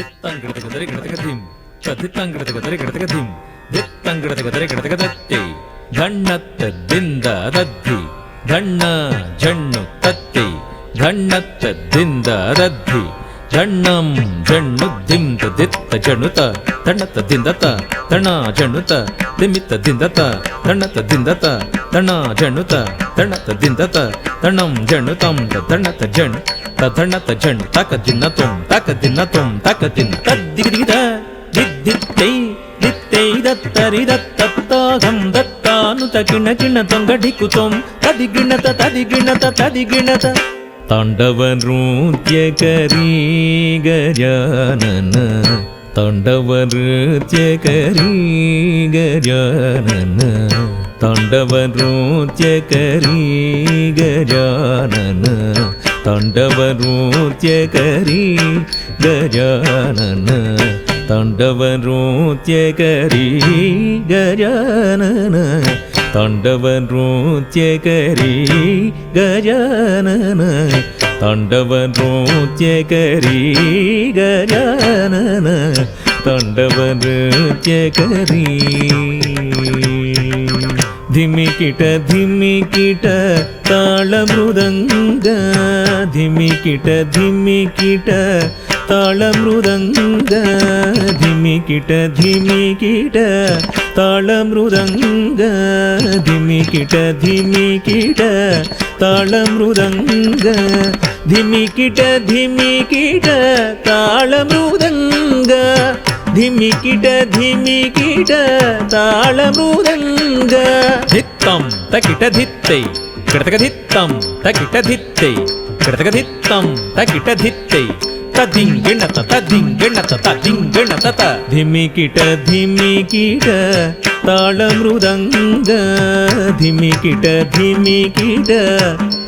ಧಿತ್ತಂಗಿಡತಗದರೆ ಗಿಡತಗಧಿಂ ತಧಿತ್ತಂಗಿಡತಗದರೆ ಗಿಡತಗಧಿಂ ಧಿತ್ತಂಗಿಡತಗದರೆ ಗಿಡತಗದತ್ತೆ ಧಣ್ಣತ್ತದ್ದಿಂದ ದದ್ದಿ ಧಣ್ಣ ಜಣ್ಣು ತತ್ತಿ ಧಣ್ಣತ್ತದ್ದಿಂದ ದದ್ದಿ ಜಣ್ಣಂ ಜಣ್ಣು ದಿಂತ ದಿತ್ತ ಜಣುತ ತಣ್ಣತ್ತ ದಿಂದತ ತಣ ಜಣುತ ದಿಮಿತ್ತ ದಿಂದತ ತಣ್ಣತ್ತ ದಿಂದತ ತಣ ಜಣುತ ತಣ್ಣತ್ತ ದಿಂದತ ತಣ್ಣಂ ಜಣುತಂ ತಣ್ಣತ್ತ ಜಣ್ ತಣ್ಣತ್ತ ಜಣ್ ತಕ ದಿನ್ನ ತುಂ ತಕ ದಿನ್ನ ತದ್ದಿಗಿದ ದಿದ್ದಿತ್ತೈ ದಿತ್ತೈ ದತ್ತರಿ ದತ್ತತ್ತಾಗಂ ದತ್ತಾನುತ ಕಿಣ ಕಿಣ ತೊಂಗಡಿಕುತೊಂ ತದಿಗಿಣತ ತದಿಗಿಣತ ತದಿಗಿಣತ ತಾಂಡವ ನೃತ್ಯ ಕರಿ ಗಜಾನನ ತಾಂಡವ ನೃತ್ಯ ಕರಿ ಗಜಾನನ ತಾಂಡವ ನೃತ್ಯ ಕರಿ ಗಜಾನನ ತಾಂಡವ ನೃತ್ಯ ಕರಿ ಗಜಾನನ ತಾಂಡವ ನೃತ್ಯ ಕರಿ ಗಜಾನನ ತಾಂಡವ ನೃತ್ಯ ಕರಿ ಗಜಾನನ ತಾಂಡವ ನೃತ್ಯ ಕರಿ ಗಜಾನನ ತಾಂಡವ ನೃತ್ಯ ಕರಿ ಧಿಮಿಕಿಟ ಧಿಮಿಕಿಟ ತಾಳ ಮೃದಂಗ ಧಿಮಿಕಿಟ ಧಿಮಿಕಿಟ ತಾಳ ಮೃದಂಗ ಧಿಮಿಕಿಟ ಧಿಮಿಕಿಟ ತಾಳ ಮೃದಂಗ ಧಿಮಿಕಿಟ ಧಿಮಿಕಿಟ ತಾಳ ಮೃದಂಗ ಧಿಮಿಕಿಟ ಧಿಮಿಕಿಟ ತಾಳ ಮೃದಂಗ ಧಿಮಿಕಿಟ ಧಿಮಿಕಿಟ ತಾಳ ಮೃದಂಗ ಧಿತ್ತಂ ತಕಿಟ ಧಿತ್ತೈ ಕಿಡತಕ ಧಿತ್ತಂ ತಕಿಟ ಧಿತ್ತೈ ಕಿಡತಕ ಧಿತ್ತಂ ತಕಿಟ ಧಿತ್ತೈ ತದಿಂಗಿಣತ ತದಿಂಗಿಣತ ತದಿಂಗಿಣತ ಧಿಮಿಕಿಟ ಧಿಮಿಕಿಟ ತಾಳ ಮೃದಂಗ ಧಿಮಿಕಿಟ ಧಿಮಿಕಿಟ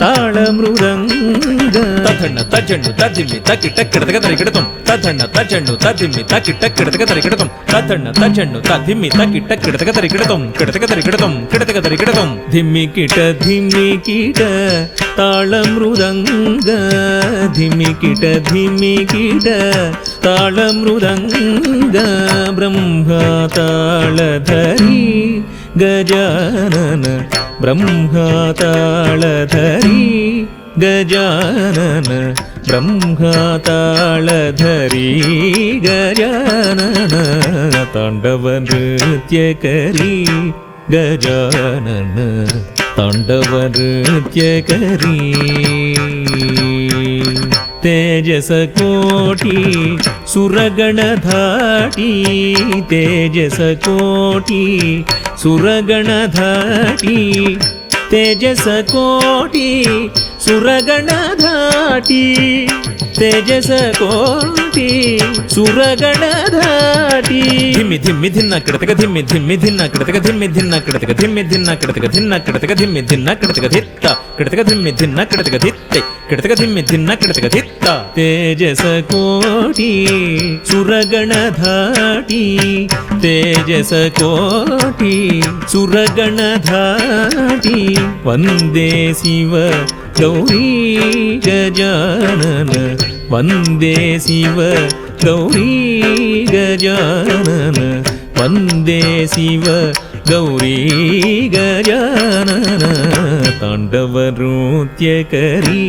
ತಾಳ ಮೃದಂಗ ತಧಣ್ಣ ತಜಣ್ಣು ತದಿಮ್ಮಿ ತಕಿಟ ಕಿಡತಕ ತರಿಗಿಡತಂ ತಧಣ್ಣ ತಜಣ್ಣು ತದಿಮ್ಮಿ ತಕಿಟ ಕಿಡತಕ ತರಿಗಿಡತಂ ತಧಣ್ಣ ತಜಣ್ಣು ತದಿಮ್ಮಿ ತಕಿಟ ಕಿಡತಕ ತರಿಗಿಡತಂ ಕಿಡತಕ ತರಿಗಿಡತಂ ಕಿಡತಕ ತರಿಗಿಡತಂ ಧಿಮಿಕಿಟ ಧಿಮಿಕಿಟ ತಾಳ ಮೃದಂಗ ಧಿಮಿಕಿಟ ಧಿಮಿಕಿಟ ತಾಳ ಮೃದಂಗ ಬ್ರಹ್ಮ ತಾಳಧರಿ ಗಜಾನನ ಬ್ರಹ್ಮ ತಾಳಧರಿ ಗಜಾನನ ಬ್ರಹ್ಮ ತಾಳಧರಿ ಗಜಾನನ ತಾಂಡವ ನೃತ್ಯ ಕರಿ ಗಜಾನನ ತಾಂಡವ ನೃತ್ಯ ಕರಿ ತೇಜಸ ಕೋಟಿ ಸುರಗಣ ಧಾಟಿ ತೇಜಸ ಕೋಟಿ ಸುರಗಣ ಧಾಟಿ ತೇಜಸ ಕೋಟಿ ಸುರಗಣ ಧಾಟಿ ತೇಜಸ ಕೋಟಿ ಸುರಗಣ ಧಾಟಿ ಧಿಮ್ಮಿ ಧಿಮ್ಮಿ ಧಿನ್ನ ಕಿಡತಕ ಧಿಮ್ಮಿ ಧಿಮ್ಮಿ ಧಿನ್ನ ಕಿಡತಕ ಧಿಮ್ಮಿ ಧಿನ್ನ ಕಿಡತಕ ಧಿಮ್ಮಿ ಧಿನ್ನ ಕಿಡತಕ ಧಿನ್ನ ಕಿಡತಕ ಧಿಮ್ಮಿ ಧಿನ್ನ ಕಿಡತಕ ಧಿತ್ತ ಕಿಡತಕ ಧಿಮ್ಮಿ ಧಿನ್ನ ಕಿಡತಕ ಧಿತ್ತೆ ಕಿಡತಕ ಧಿಮ್ಮಿ ಧಿನ್ನ ಕಿಡತಕ ಧಿತ್ತ ತೇಜಸ ಕೋಟಿ ಸುರಗಣ ಧಾಟಿ ತೇಜಸ ಕೋಟಿ ಸುರಗಣ ಧಾಟಿ ವಂದೇ ಶಿವ ಗೌರಿ ಗಜಾನನ ವಂದೇ ಶಿವ ಗೌರಿ ಗಜಾನನ ವಂದೇ ಶಿವ ಗೌರಿ ಗಜಾನನ ತಾಂಡವ ನೃತ್ಯ ಕರಿ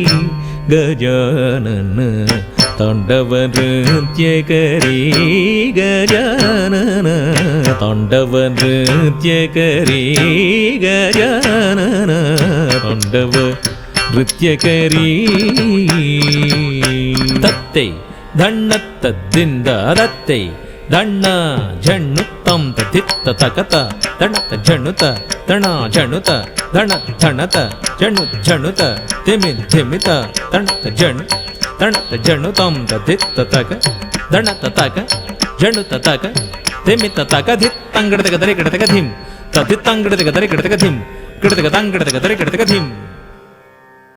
ಗಜಾನನ ತಾಂಡವ ನೃತ್ಯ ಕರಿ ಗಜಾನನ ತಾಂಡವ ನೃತ್ಯ ಕರಿ ಗಜಾನನ ತಾಂಡವ ನೃತ್ಯ ಕರಿ ತತ್ತೈ ಧಣ್ಣತ್ತದ್ದಿಂದ ದತ್ತೈ ಧಣ್ಣ ಜಣ್ಣು ತಂ ತಿತ್ತ ತಕತ ತಣತ ಜಣುತ ತಣ ಜಣುತ ಧಣ ಧಣತ ಜಣು ಜಣುತ ತಿಮಿ ಧಿಮಿತ ತಣತ ಜಣು ತಣತ ಜಣು ತಂ ತಿತ್ತ ತಕ ಧಣತ ತಕ ಜಣುತ ತಕ ತಿಮಿತ ತಕ ಧಿತ್ತಂಗಡತಗ ದರಿ ಗಿಡತಗ ಧಿಂ ತದಿತ್ತಂಗಡತಗ ದರಿ ಗಿಡತಗ ಧಿಂ ಗಿಡತಗ ತಂಗಡತಗ ದರಿ ಗಿಡತಗ ಧಿಂ